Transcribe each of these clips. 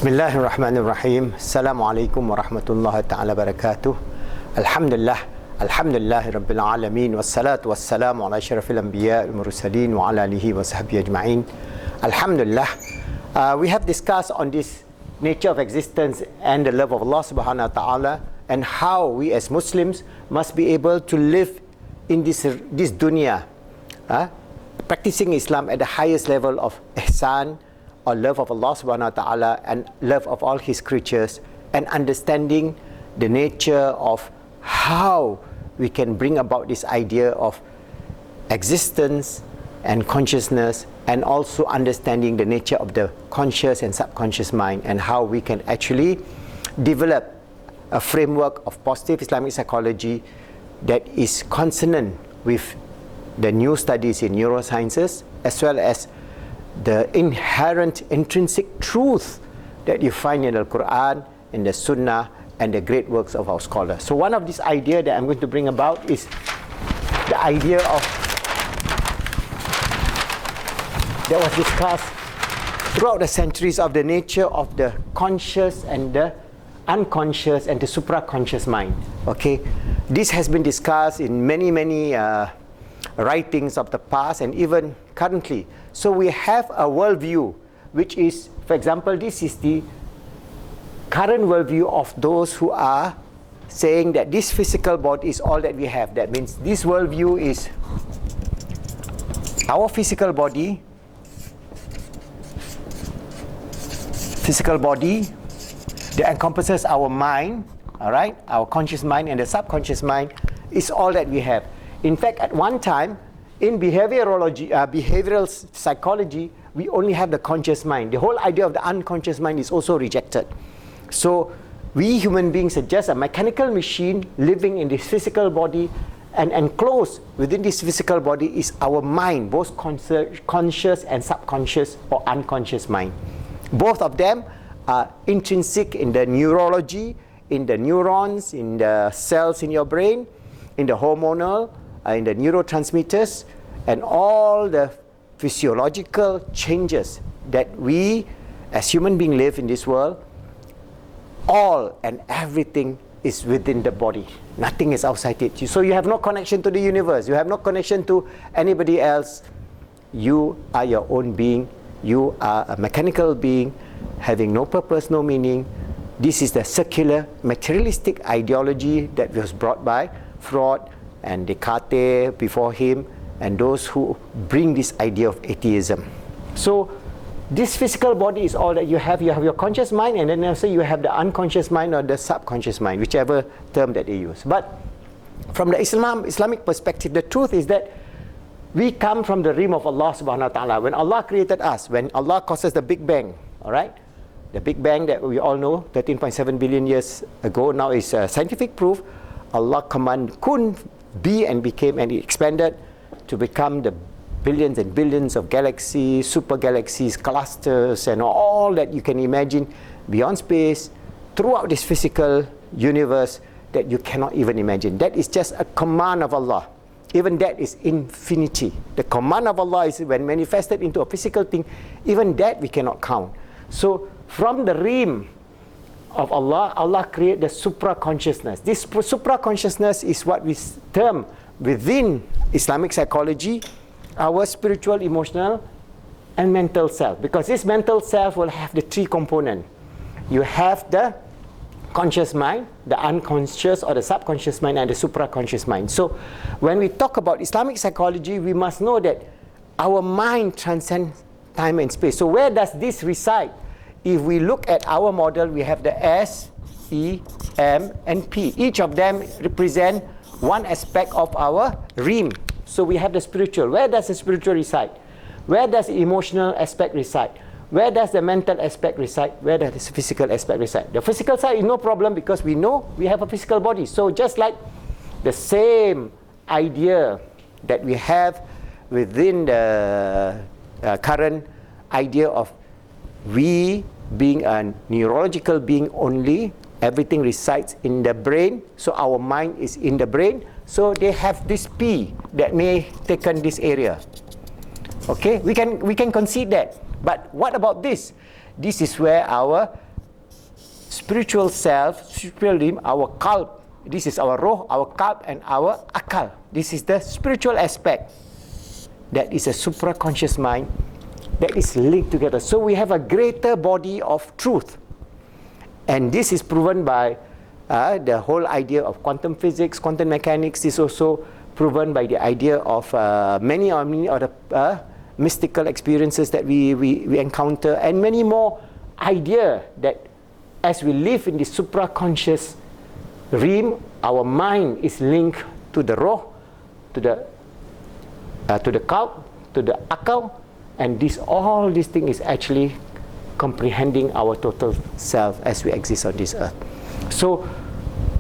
Bismillahirrahmanirrahim. Assalamualaikum warahmatullahi ta'ala barakatuh. Alhamdulillah. Alhamdulillahi rabbil alamin. Wassalatu wassalamu ala asyrafil anbiya wal mursalin wa ala alihi wa sahbihi ajma'in. Alhamdulillah. We have discussed on this nature of existence and the love of Allah subhanahu wa ta'ala, and how we as Muslims must be able to live in this dunya, practicing Islam at the highest level of ihsan, or love of Allah subhanahu wa ta'ala, and love of all His creatures, and understanding the nature of how we can bring about this idea of existence and consciousness, and also understanding the nature of the conscious and subconscious mind, and how we can actually develop a framework of positive Islamic psychology that is consonant with the new studies in neurosciences, as well as the inherent intrinsic truth that you find in the Quran, in the Sunnah, and the great works of our scholars. So one of these ideas that I'm going to bring about is the idea of that was discussed throughout the centuries of the nature of the conscious and the unconscious and the supraconscious mind. Okay, this has been discussed in many writings of the past and even currently. So we have a worldview which is, for example, this is the current worldview of those who are saying that this physical body is all that we have. That means this worldview is our physical body that encompasses our mind, all right, our conscious mind and the subconscious mind is all that we have. In fact, at one time, in behavioral psychology, we only have the conscious mind. The whole idea of the unconscious mind is also rejected. So we human beings are just a mechanical machine living in this physical body, and enclosed within this physical body is our mind, both conscious and subconscious or unconscious mind. Both of them are intrinsic in the neurology, in the neurons, in the cells in your brain, in the hormonal, in the neurotransmitters, and all the physiological changes that we as human beings live in this world. All and everything is within the body. Nothing is outside it. So you have no connection to the universe. You have no connection to anybody else. You are your own being. You are a mechanical being having no purpose, no meaning. This is the secular materialistic ideology that was brought by Freud and Descartes before him, and those who bring this idea of atheism. So this physical body is all that you have. You have your conscious mind, and then also you have the unconscious mind or the subconscious mind, whichever term that they use. But from the Islamic perspective, the truth is that we come from the realm of Allah subhanahu wa ta'ala. When Allah created us, when Allah causes the Big Bang, all right, the Big Bang that we all know 13.7 billion years ago now is scientific proof. Allah commanded kun, be, and became, and it expanded to become the billions and billions of galaxies, super galaxies, clusters, and all that you can imagine beyond space, throughout this physical universe that you cannot even imagine. That is just a command of Allah. Even that is infinity. The command of Allah is when manifested into a physical thing, even that we cannot count. So from the realm of Allah, Allah created the supraconsciousness. This supraconsciousness is what we term within Islamic psychology our spiritual, emotional, and mental self. Because this mental self will have the three components. You have the conscious mind, the unconscious or the subconscious mind, and the supraconscious mind. So when we talk about Islamic psychology, we must know that our mind transcends time and space. So where does this reside? If we look at our model, we have the S, E, M, and P. Each of them represent one aspect of our realm. So we have the spiritual. Where does the spiritual reside? Where does the emotional aspect reside? Where does the mental aspect reside? Where does the physical aspect reside? The physical side is no problem because we know we have a physical body. So just like the same idea that we have within the current idea of we being a neurological being only, everything resides in the brain, so our mind is in the brain. So they have this P that may take on this area. Okay, we can concede that. But what about this? This is where our spiritual self, spiritual realm, our qalb. This is our roh, our qalb, and our akal. This is the spiritual aspect. That is a supraconscious mind that is linked together. So we have a greater body of truth. And this is proven by the whole idea of quantum physics, quantum mechanics. This is also proven by the idea of many of the mystical experiences that we encounter, and many more ideas that as we live in the supraconscious realm, our mind is linked to the roh, to the qalb, to the akal, and all this thing is actually comprehending our total self as we exist on this earth. So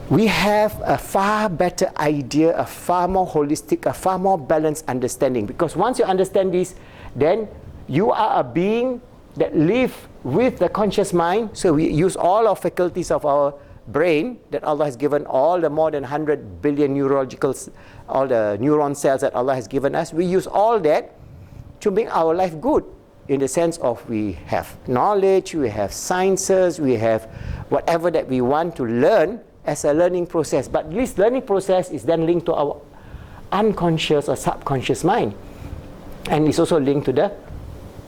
we have a far better idea, a far more holistic, a far more balanced understanding. Because once you understand this, then you are a being that live with the conscious mind. So we use all our faculties of our brain that Allah has given, all the more than 100 billion neurologicals, all the neuron cells that Allah has given us. We use all that to make our life good, in the sense of we have knowledge, we have sciences, we have whatever that we want to learn as a learning process. But this learning process is then linked to our unconscious or subconscious mind, and it's also linked to the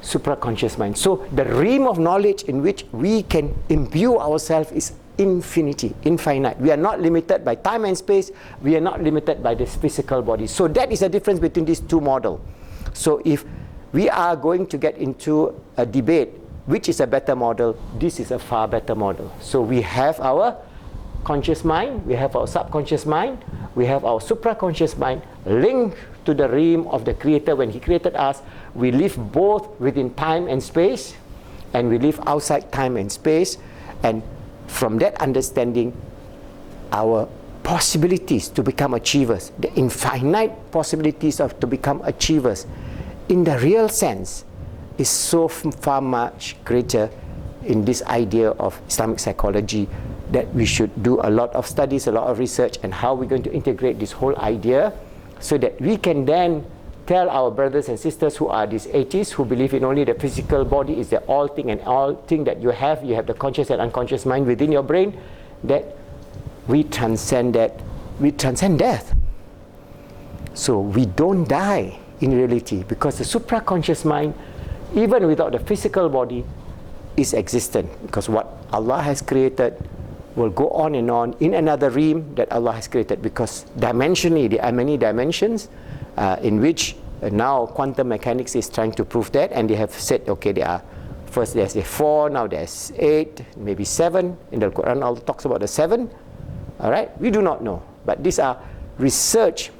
supraconscious mind. So the realm of knowledge in which we can imbue ourselves is infinite. We are not limited by time and space. We are not limited by this physical body. So that is the difference between these two models. So if we are going to get into a debate, which is a better model, this is a far better model. So we have our conscious mind, we have our subconscious mind, we have our supraconscious mind linked to the realm of the Creator. When He created us, we live both within time and space, and we live outside time and space. And from that understanding, our possibilities to become achievers, the infinite possibilities to become achievers in the real sense, is so far much greater in this idea of Islamic psychology, that we should do a lot of studies, a lot of research, and how we're going to integrate this whole idea, so that we can then tell our brothers and sisters who are these atheists, who believe in only the physical body is the all thing, and all thing that you have the conscious and unconscious mind within your brain, that we transcend that, we transcend death. So we don't die in reality, because the supraconscious mind, even without the physical body, is existent, because what Allah has created will go on and on in another realm that Allah has created, because dimensionally there are many dimensions in which now quantum mechanics is trying to prove that, and they have said, okay, first there's a 4, now there's 8, maybe 7. In the Quran Allah talks about the 7. All right, we do not know, but these are research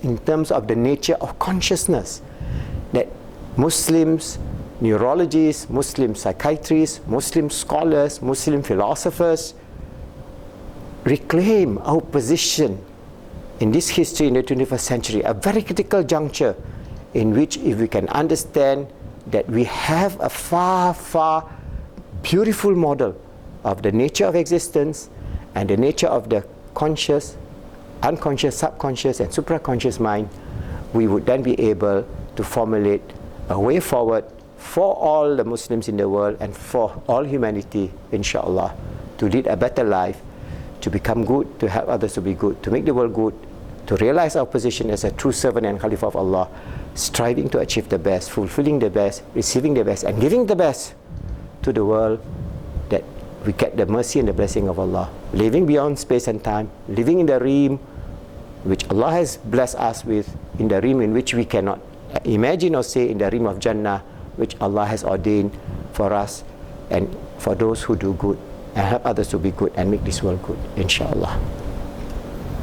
in terms of the nature of consciousness that Muslims, neurologists, Muslim psychiatrists, Muslim scholars, Muslim philosophers reclaim our position in this history in the 21st century, a very critical juncture in which, if we can understand that we have a far, far beautiful model of the nature of existence and the nature of the conscious, unconscious, subconscious, and supraconscious mind, we would then be able to formulate a way forward for all the Muslims in the world and for all humanity, inshallah, to lead a better life, to become good, to help others to be good, to make the world good, to realize our position as a true servant and Khalifah of Allah, striving to achieve the best, fulfilling the best, receiving the best, and giving the best to the world, that we get the mercy and the blessing of Allah, living beyond space and time, living in the realm which Allah has blessed us with, in the realm in which we cannot imagine or say, in the realm of Jannah, which Allah has ordained for us and for those who do good and help others to be good and make this world good, inshallah.